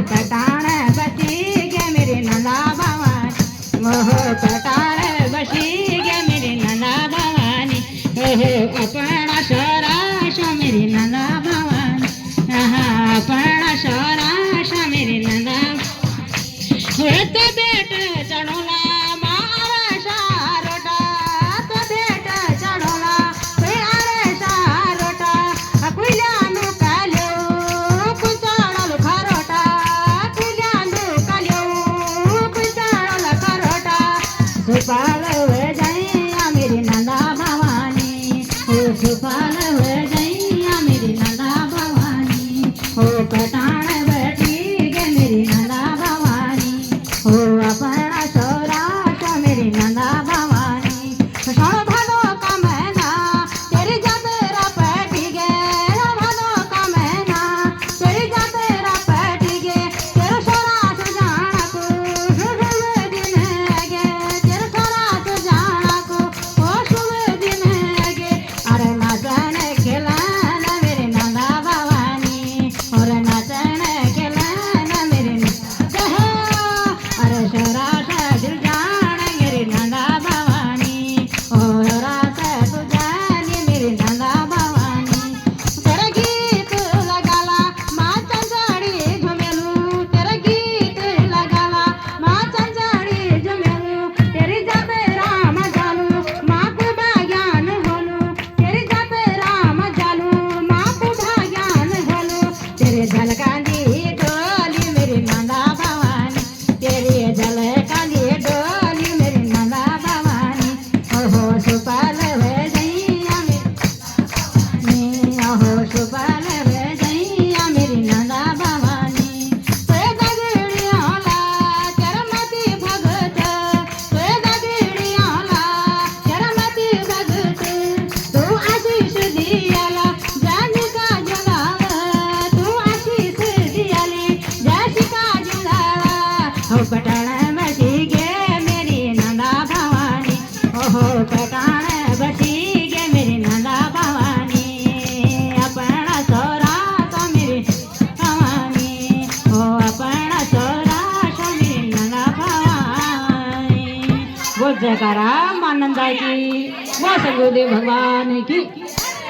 पटाण बसी गे मेरी नंदा भवानी, हो पटाण बसी गे मेरी नंदा भवानी, हो अपना सौराश मेरी नंदा भवानी, अपना सौराश मेरी नंदा तो बेट चढ़ोला मारे सारोटा, तो बेट चढ़ोला मारे सारोटा, कुल्यानु काल्यो कुचाळल खरोटा, कुल्यानु काल्यो कुचाळल खरोटा, सुपाल हो जाई मेरी नंदा भवानी, हो सुपाल हो जाई मेरी नंदा भवानी, हो पटाण बैठी गे मेरी नंदा भवानी, हो अपना सौराश मेरी नंदा भवानी, सण भादो का महीना तेरी जातरा पैठी गे, भादो का महीना तेरी जातरा पैठी गे, तेरा सौराश जाना को शुभ दिन गे, तेरा सौराश जाना को ओ शुभ दिन गे, अरे नाचन खेलन मेरी नंदा भवानी, और नाचन खेलन मेरी अरे सौराश दिल जान मेरी नंदा भवानी, और रास तू जानी मेरी नंदा भवानी, तेरा गीत लगाला माँ चंचड़ी झुमेलू, तेरा गीत लगाला माँ चंचड़ी झुमेलू, तेरी जाते राम जालू माँ को भाग्यान होलू, तेरी जाते राम जालू माँ को भाग्यान होलू, तेरे झलकांदी डोली मेरी नंदा भवानी, तेरी झलकांदी डोली मेरी नंदा भवानी, ओहो सुपाल हो जैया मेरी, ओहो सुपाल हो जैया मेरी नंदा भवानी, ते दगड़ियाला चरमती भगत, ते दगड़ियाला चरमती भगत, तू आशीष दियाला जानिका जगावा, तू आशीष दियाली जाशिका जगावा, हो पटाण बसी गे मेरी नंदा भवानी, ओहो पटाण बसी गे मेरी नंदा भवानी, अपना सौराश मेरी भवानी, हो अपना सौराश मेरी नंदा भवानी। बोल जयकारा मां नंदा की, बोल सद्गुरुदेव भगवान की।